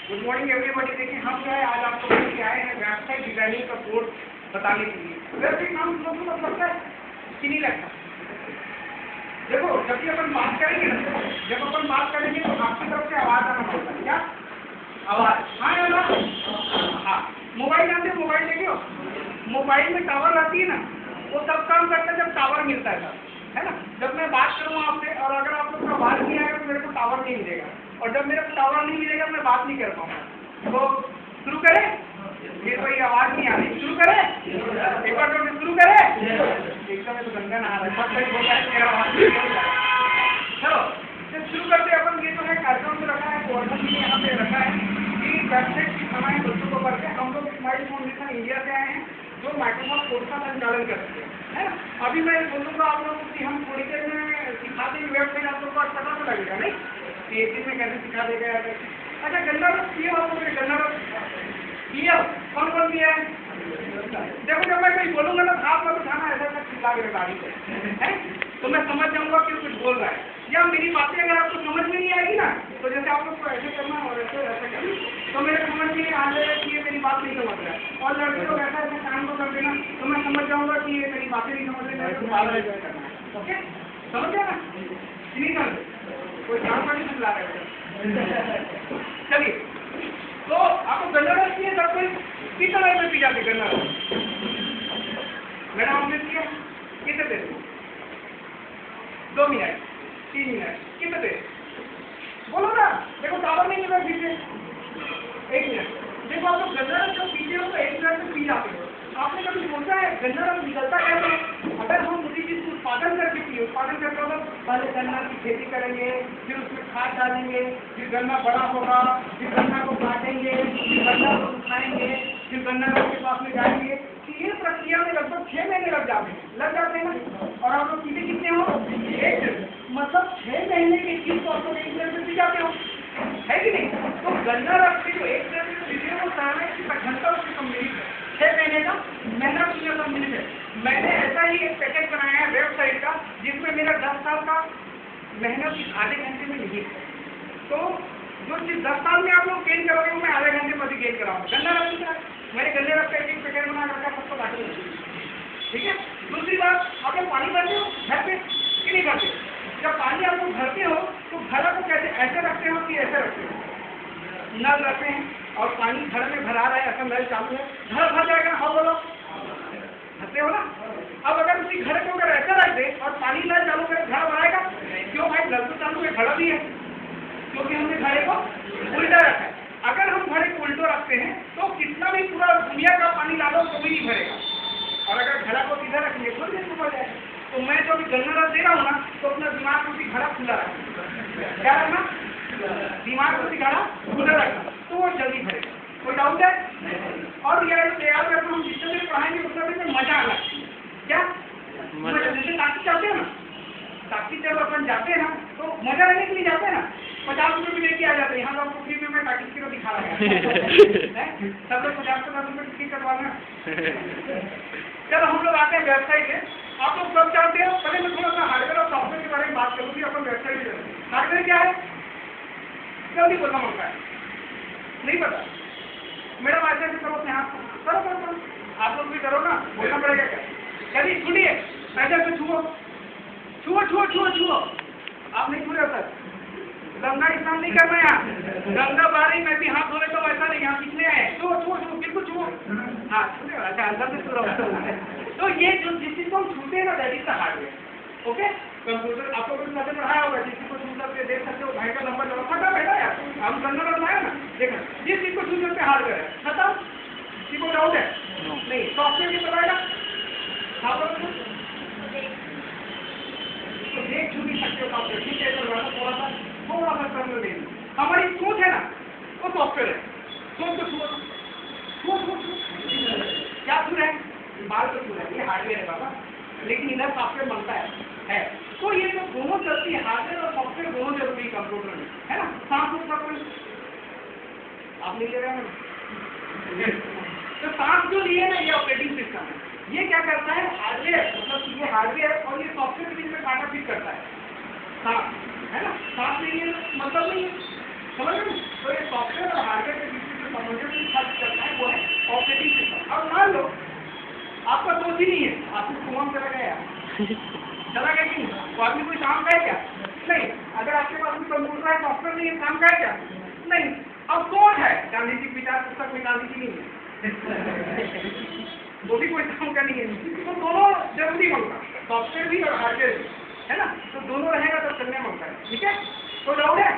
Good morning everybody. देखिए हम जो है आज आपको लेके आए हैं वेबसाइट डिजाइनिंग का कोर्स बताने के लिए। वेबसाइट नाम लोगों को मतलब लगता है कि नहीं लगता? देखो जब भी अपन बात करेंगे ना, जब अपन बात करेंगे तो आपकी तरफ से आवाज आना पड़ता है। क्या आवाज? हाँ या ना? हाँ। मोबाइल जानते हो? मोबाइल देखियो, मोबाइल में टावर रहती है ना, वो तब काम करता है जब टावर मिलता है सर, है ना। जब मैं बात करूँगा आपसे और अगर आप लोग का आवाज नहीं आएगा तो मेरे को टावर नहीं मिलेगा, और जब मेरे को टावर नहीं मिलेगा मैं बात नहीं कर पाऊंगा। तो शुरू करें? ये कोई आवाज नहीं आ रही, शुरू करें? एक बार तो शुरू करें। एकदम तो गंगा नहा रहा है, सब सही बोल रहा है, मेरा आवाज नहीं आ रहा है। चलो जब शुरू करते अपन ये जो है कार्यक्रम में रखा है, कोऑर्डिनेटर भी यहाँ पे रखा है कि वेबसाइट की समय बच्चों को करके हम लोग स्माइल फाउंडेशन इंडिया से आए हैं जो माइक्रोसॉफ्ट कोर्स का संचालन करते हैं, है ना। अभी मैं बोलूँगा आप लोगों को कि हम थोड़ी देर में सिखा देंगे वेबसाइट, आप लोगों को पता तो लगेगा नहीं कि एक दिन में कैसे सिखा देगा या कैसे। अच्छा गन्ना रस पिए आप लोग? गन्ना रस पिए? कौन कौन पिया है? देखो जब मैं कहीं बोलूँगा ना हाथ में उठाना, ऐसा ऐसा चिल्ला के गाड़ी है तो मैं समझ जाऊँगा कि कुछ बोल रहा है। या मेरी बातें अगर आपको समझ में नहीं आएगी ना, तो जैसे आप लोग को ऐसे करना और ऐसे ऐसा करना, तो मेरे समझ में आ जाएगा कि ये मेरी बात नहीं समझ रहा है। और लड़के लोग ऐसा ऐसा काम को कर देना तो मैं समझ जाऊँगा कि ये मेरी बातें नहीं समझ रहे, तो बात नहीं करना है। ओके समझ गया ना? नहीं समझ कोई काम नहीं चिल्ला रहे हो। चलिए तो आपको गन्ना रस चाहिए सब कोई किस तरह में पी जाते गन्ना रस? मैडम आपने किया कितने देर? 2 मिनट 3 मिनट कितने देर? बोलो ना। देखो टावर नहीं मिला पीछे 1 मिनट। देखो आप लोग गन्ना रस जब पीते हो तो 1 मिनट में पी जाते हो। आपने कभी सोचा है गन्ना रस निकलता कैसे? अगर हम उसी चीज को उत्पादन करके पिए, उत्पादन करते हो पहले गन्ना की खेती करेंगे, फिर उसमें खाद डालेंगे, फिर गन्ना बड़ा होगा, फिर गन्ना को काटेंगे, फिर गन्ना को सुखाएंगे, फिर गन्ना रस के पास में जाएंगे। ये प्रक्रिया में लगभग 6 महीने लग जाते हैं ना। और आप लोग पीते कितने हो? 1 मतलब 6 महीने की चीज को आप लोग 1 मिनट में पी जाते हो, है कि नहीं? तो गन्ना रस की जो 1 मिनट में पीते हो वो घंटा उससे सम्मिलित है, 6 महीने का मेहनत उसमें सम्मिलित है। मैंने ऐसा ही एक पैकेज बनाया है वेबसाइट का जिसमें मेरा 10 साल का मेहनत इस आधे घंटे में नहीं है। तो जो चीज 10 साल में आप लोग गेन करोगे वो मैं आधे घंटे में भी गेन कराऊंगा। गन्ना रस का मैंने गन्ने रस का एक पैकेट बना रखा है, सबको बांट देंगे, ठीक है। दूसरी बात, आप लोग पानी भरते हो घर पे कि नहीं भरते? जब पानी आप लोग भरते हो तो घर को कैसे ऐसे रखते हो कि ऐसे रखते हो? नल रखते हैं और पानी घर में भरा रहा है, ऐसा नल चालू है, घर भर जाएगा ना? हाँ बोलो, भरते हो ना। अब अगर उसी घर को अगर ऐसा रख दे और पानी नल चालू करे, घर भराएगा? क्यों भाई? नल तो चालू है, घड़ा भी है, क्योंकि हमने घड़े को उल्टा रखा है। अगर हम घड़े को उल्टो रखते हैं तो कितना भी पूरा दुनिया का पानी डालो तो भी नहीं भरेगा, और अगर घड़ा को सीधा रखेंगे तो भी नहीं भर जाएगा। तो मैं जो अभी गन्ना रस दे रहा हूँ ना, तो अपना दिमाग को भी घड़ा खुला रखना। क्या रखना? दिमाग को भी घड़ा खुला रखना, तो वो जल्दी भरेगा। कोई डाउट है? और यार तैयार करना, हम जितने भी पढ़ाएंगे उतना भी मजा आना। क्या मजा? जैसे ताकि जाते हैं ना, ताकि जब अपन जाते हैं ना तो मजा लेने के लिए जाते हैं ना, 50 रुपये भी लेके आ जाते हैं। यहाँ आपको फ्री में मैं ताकि किलो दिखा रहा है सब लोग 50 रुपये टिकट कटवाना। चलो हम लोग आते हैं वेबसाइट पे। आप लोग सब जानते हो, पहले मैं थोड़ा सा हार्डवेयर और सॉफ्टवेयर के बारे में बात करूँगी। अपन वेबसाइट पे हार्डवेयर क्या है जल्दी बोलना मांगता है, नहीं पता? मैडम ऐसे ऐसे करो, यहाँ करो करो करो, आप लोग भी करो ना, बोलना पड़ेगा क्या? चलिए सुनिए, ऐसे ऐसे छुओ छुओ छुओ छुओ छुओ। आप नहीं छू रहे सर, गंगा स्नान नहीं करना यहाँ, गंगा बारी में भी हाथ धोने तो ऐसा नहीं, यहाँ कितने आए? छुओ छुओ छुओ, बिल्कुल छुओ। हाँ छूटे, अच्छा अंदर से छू रहा हूँ। तो ये जो जिस चीज को हम छूते हैं ना, that is the hardware. Okay, computer आप लोगों ने पढ़ाया होगा, जिस चीज को छू सकते देख सकते हो, भाई का नंबर लगा फटा बैठा यार, हम गन्ना बनाया ना, देखा जिस चीज को छू सकते हार्डवेयर है। खत्म, किसी को डाउट है? नहीं। सॉफ्टवेयर की बताएगा आप लोग तो देख छू नहीं सकते हो, ठीक है? थोड़ा सा करने देंगे। हमारी सोच है ना, वो सॉफ्टवेयर है। सोच को छुओ छुओ छुओ छुओ, क्या छू रहे हैं? बाल को छू रहे हैं, ये हार्डवेयर है बाबा, लेकिन इधर सॉफ्टवेयर बनता है। तो ये जो दोनों चलती है, हार्डवेयर और सॉफ्टवेयर दोनों जरूरी है कंप्यूटर में, है ना। सांस उठना कोई आप नहीं ले रहे हैं तो सांस जो लिए ना, ये ऑपरेटिंग सिस्टम है। ये क्या करता है? हार्डवेयर, मतलब ये हार्डवेयर और ये सॉफ्टवेयर के बीच में कांटा फिट करता है, सांस, है ना। सांस नहीं है मतलब नहीं है, समझ रहे? तो ये सॉफ्टवेयर और हार्डवेयर कम्युनिकेशन खर्च करता है वो है ऑपरेटिंग सिस्टम। अब मान लो आपका दोस्त ही नहीं है, आपको कुआं में चला गया कि नहीं, तो आदमी कोई काम का है क्या? नहीं। अगर आपके पास में कंप्यूटर है, सॉफ्टवेयर नहीं है, काम का है क्या? नहीं। अब कौन है? गांधी जी विचार पुस्तक में गांधी जी नहीं है वो भी कोई काम का नहीं है। तो दोनों जरूरी बनता, सॉफ्टवेयर भी और हार्डवेयर भी, है ना? तो दोनों रहेगा तो चलने बनता है। ठीक है, तो डाउट है?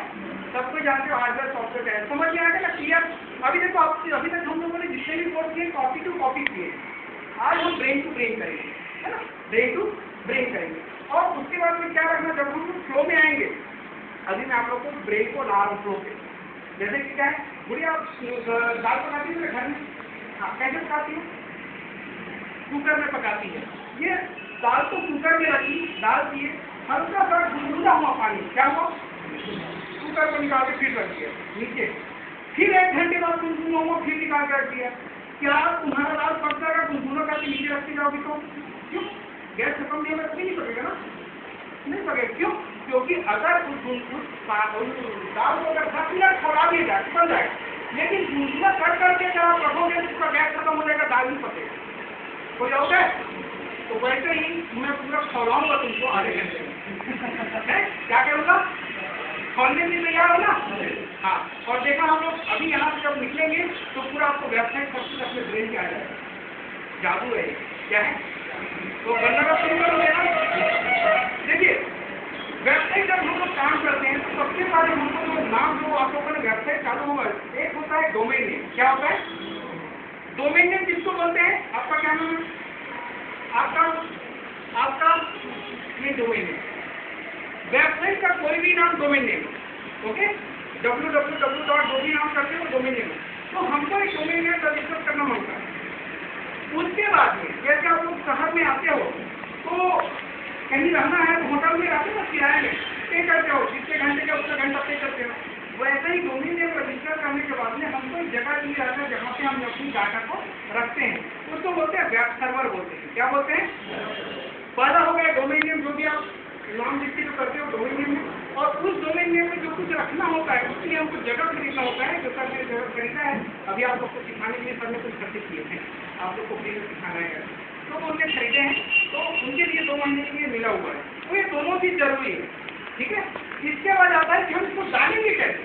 सब कोई जानते हो हार्डवेयर सॉफ्टवेयर है, समझ में आएगा ना? क्लियर? अभी देखो आप, अभी तक हम लोगों ने जितने भी कोर्स किए कॉपी टू कॉपी किए, आज हम ब्रेन टू ब्रेन करेंगे, है ना? ब्रेन टू ब्रेन करेंगे। और उसके बाद में क्या रखना, जब हम फ्लो में आएंगे, अभी मैं आप लोग को ब्रेन को ला रहा हूँ फ्लो पे। जैसे कि क्या है, बुढ़िया आप दाल पकाती है घर में, हाँ कैसे पकाती है? कुकर में पकाती है। ये दाल को कुकर में रखी, दाल दिए, हल्का सा गुनगुना हुआ पानी, क्या हुआ? कुकर को निकाल के फिर रख दिया नीचे, फिर 1 घंटे बाद गुनगुना हुआ फिर निकाल कर रख दिया। क्या तुम्हारा दाल पक जाएगा गुनगुना करके नीचे रखते जाओगे तो? क्यों? गैस खत्म नहीं होगा, नहीं पकेगा ना? नहीं पकेगा। क्यों? क्योंकि अगर दाल को अगर 10 मिनट छोड़ा दिया जाए तो बन जाएगा, लेकिन गुनगुना कर करके अगर आप रखोगे तो उसका गैस खत्म हो जाएगा, दाल नहीं पकेगा। हो जाओगे? तो वैसे ही मैं पूरा खौलाऊंगा तुमको आधे घंटे में क्या करूँगा? खोलने में तैयार हो ना? हाँ। और देखा हम लोग अभी यहाँ से जब निकलेंगे तो पूरा आपको वेबसाइट सब कुछ अपने ब्रेन में आ जाएगा। जादू है, क्या है? तो बनना का शुरू करोगे ना? देखिए वेबसाइट जब हम लोग काम करते हैं तो सबसे पहले हमको जो नाम जो आप लोगों ने वेबसाइट चालू होगा, एक होता है डोमेन नेम। क्या होता है? डोमेन नेम किसको बोलते हैं? आपका क्या नाम है? आपका ये डोमेन नेम, वेबसाइट का कोई भी नाम डोमेन नेम, ओके? www.डोमेन नाम करते हो डोमेन नेम। तो हमको एक डोमेन नेम रजिस्टर करना होता है। उसके बाद में जैसे आप लोग शहर में आते हो तो कहीं रहना है तो होटल में रहते हो, किराए में पे करते हो, जितने घंटे का उतना घंटा पे करते हो। वैसे ही डोमेन नेम रजिस्टर करने के बाद में हमको एक जगह दी जाता है जहाँ पे हम अपनी डाटा को रखते हैं, उसको बोलते हैं वेब सर्वर बोलते हैं। क्या बोलते हैं? पहला हो गया डोमेन नेम, जो भी आप नाम लिख के जो करते हो डोमेन नेम में, और उस डोमेन नेम में जो कुछ रखना होता है उसके लिए हमको जगह खरीदना होता है, जो सर ने जगह खरीदा है। अभी आप लोग को सिखाने के लिए सर ने कुछ खर्चे किए हैं, आप लोग को फ्री में सिखाना है तो उनने खरीदे हैं, तो उनके लिए 2 महीने के लिए मिला हुआ है। तो ये दोनों चीज जरूरी है, ठीक है? इसके बाद आता है कि हम इसको डालेंगे कैसे?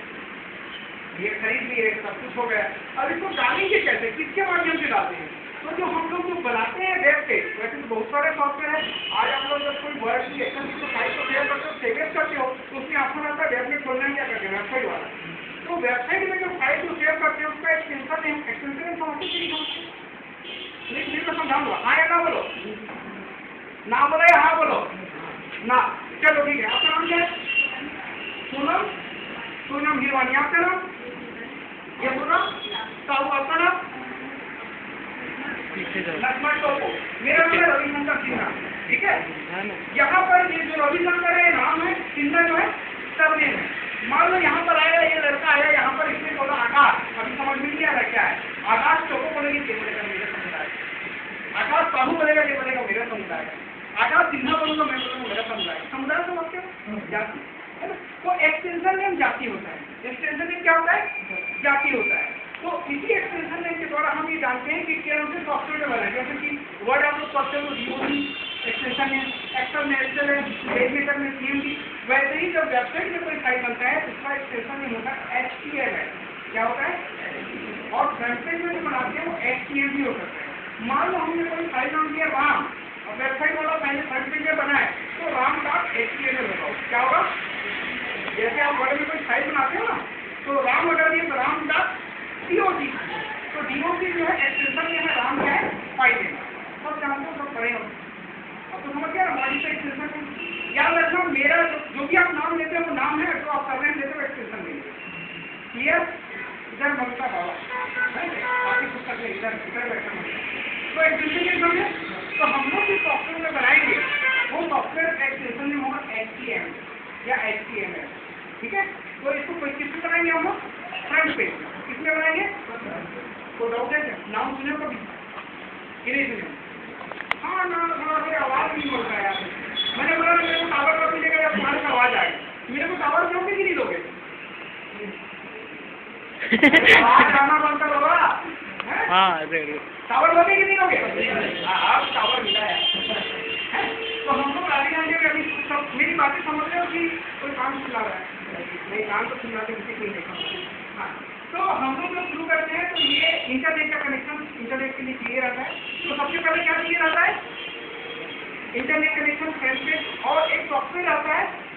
ये खरीद लिए, सब कुछ हो गया, अब इसको डालेंगे कैसे, किसके माध्यम से डालते हैं? तो जो हम लोग जो बनाते हैं वेब पेज, वैसे तो बहुत सारे सॉफ्टवेयर है। आज आप लोग जब कोई वर्ड की एक्सेल की फाइल को शेयर करते हो, सेव करते हो, तो उसमें ऑप्शन आता है वेब में खोलना है, क्या करते हैं? वेबसाइट वाला। तो वेबसाइट में जो फाइल को सेव करते हो उसका एक्सटेंशन समझ समझाऊंगा। हाँ या ना बोलो? ना बोलो या हाँ बोलो? ना। चलो ठीक है, आपका नाम क्या है? पूनम हिरवानी। आपका नाम? ये पूनम साहू। आपका नाम? लक्ष्मण टोपो। मेरा नाम है रविशंकर सिन्हा, ठीक है? यहाँ पर ये जो रविशंकर है नाम है, सिन्हा जो है सरनेम है। मान लो यहाँ पर आया, ये लड़का आया यहाँ पर, इसने बोला आकाश, अभी समझ में नहीं आ रहा क्या है? आकाश टोपो बोलेगी, ये बोलेगा मेरा समुदाय। आकाश साहू बोलेगा, ये बोलेगा मेरा समुदाय। आकाश सिन्हा बोलूंगा, मैं बोलूंगा मेरा समुदाय। समुदाय तो वाक्य जाति है ना? तो एक्सटेंशन नेम जाति होता है। एक्सटेंशन नेम क्या होता है? जाति होता है। तो इसी एक्सटेंशन नेम के द्वारा हम ये जानते हैं कि क्या से सॉफ्टवेयर बना है। जैसे कि वर्ड आप लोग सॉफ्टवेयर में डीओडी एक्सटेंशन है, एक्सेल में एक्सेल है, एडमिटर में सीएमडी। वैसे ही जब वेबसाइट में कोई फाइल बनता है उसका एक्सटेंशन नेम होता है HTML। क्या होता है? और फ्रंट पेज में जो बनाते हैं वो HTML भी हो सकता है। मान लो हमने कोई फाइल नाम दिया राम, और वेबसाइट वाला पहले फ्रंट पेज में बनाए तो ram.html होगा। क्या होगा? जैसे आप वर्ड में कोई फाइल बनाते हो ना, तो राम अगर दिए तो ram.dot, तो DOC जो है एक्सटेंशन में है, राम क्या है? फाइल है। सब जानते हो, सब पढ़े हो। अब तो समझ गया मॉडिफाई एक्सटेंशन। याद रखना, मेरा जो भी आप नाम लेते हो वो नाम है, जो आप सरनेम लेते हो एक्सटेंशन लेंगे। क्लियर? इधर ममता बाबा आपकी पुस्तक में इधर बैठा तो एक्सटेंशन समझे। तो हम लोग जो सॉफ्टवेयर में बनाएंगे वो सॉफ्टवेयर एक्सटेंशन में होगा HTML या HTML, ठीक है? तो इसको कोई किसमें बनाएंगे हम लोग? Front page. किसमें बनाएंगे? तो डाउट है क्या? नाम सुने कभी कि नहीं सुने? हाँ ना, थोड़ा आवाज नहीं बोलता है यार। मैंने बोला मेरे को टावर पर मिलेगा या तुम्हारे से आवाज आएगी। मेरे को टावर दोगे कि नहीं दोगे? आना बनता बाबा। हाँ रेडी। टावर लोगे कि नहीं लोगे? आप टावर मिला है। तो हम लोग आगे आगे अभी सब मेरी बातें समझ रहे हो कि कोई काम सुना रहा है? नहीं, काम तो सुना के किसी को नहीं देखा। हाँ, तो हम लोग जब शुरू करते हैं तो ये इंटरनेट का कनेक्शन इंटरनेट के लिए चाहिए रहता है। तो सबसे पहले क्या चाहिए रहता है? इंटरनेट कनेक्शन, फ्रंट पेज, और एक सॉफ्टवेयर आता है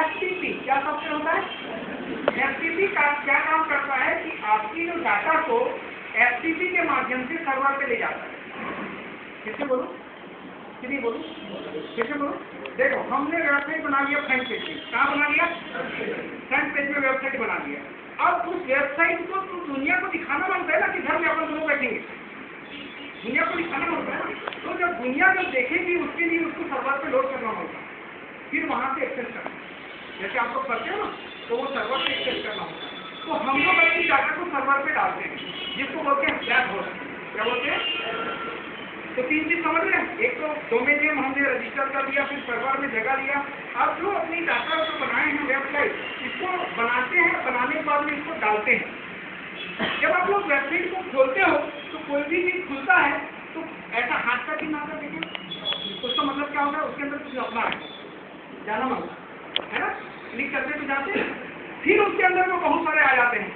FTP। क्या सॉफ्टवेयर होता है? FTP का क्या काम करता है कि आपकी जो डाटा को FTP के माध्यम से सर्वर पे ले जाता है। किससे बोलूं? कितनी बोलूं? किससे बोलूं? देखो, हमने वेबसाइट बना लिया फ्रंट पेज में। कहाँ बना लिया? फ्रंट पेज में वेबसाइट बना लिया। अब उस वेबसाइट को तो दुनिया को दिखाना बनता है ना कि घर में अपन दोनों बैठेंगे, दुनिया को दिखाना होता है ना। तो जब दुनिया जब देखेगी उसके लिए उसको सर्वर पे लोड करना होगा, फिर वहां से एक्सेस करना। जैसे आप लोग करते हो ना, तो वो सर्वर पे एक्सेस करना होता है। तो हम लोग अपनी डाटा को सर्वर पे डालते हैं, जिसको बोलते हैं ब्लैक होस्ट। क्या बोलते हैं? तो तीन चीज समझ रहे हैं। एक तो डोमेन नेम हमने रजिस्टर कर दिया, फिर सर्वर में जगह लिया। अब जो अपनी डाटा को बनाए हैं वेबसाइट, इसको बनाते हैं, बनाने के बाद में इसको डालते हैं। जब आप लोग वेबसाइट को खोलते हो तो कोई भी चीज खुलता है तो ऐसा हाथ का चिन्ह आता है, देखिए उसका मतलब क्या होता है? उसके अंदर कुछ अपना है, जाना मांगता है ना। क्लिक करते तो जाते हैं, फिर उसके अंदर में बहुत सारे आ जाते हैं।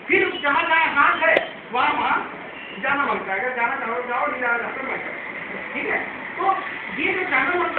फिर जहाँ जहाँ हाथ है वहाँ जाना मांगता है। अगर जाना चाहो जाओ, नहीं जाना चाहते, ठीक है। तो ये जो जाना मांगता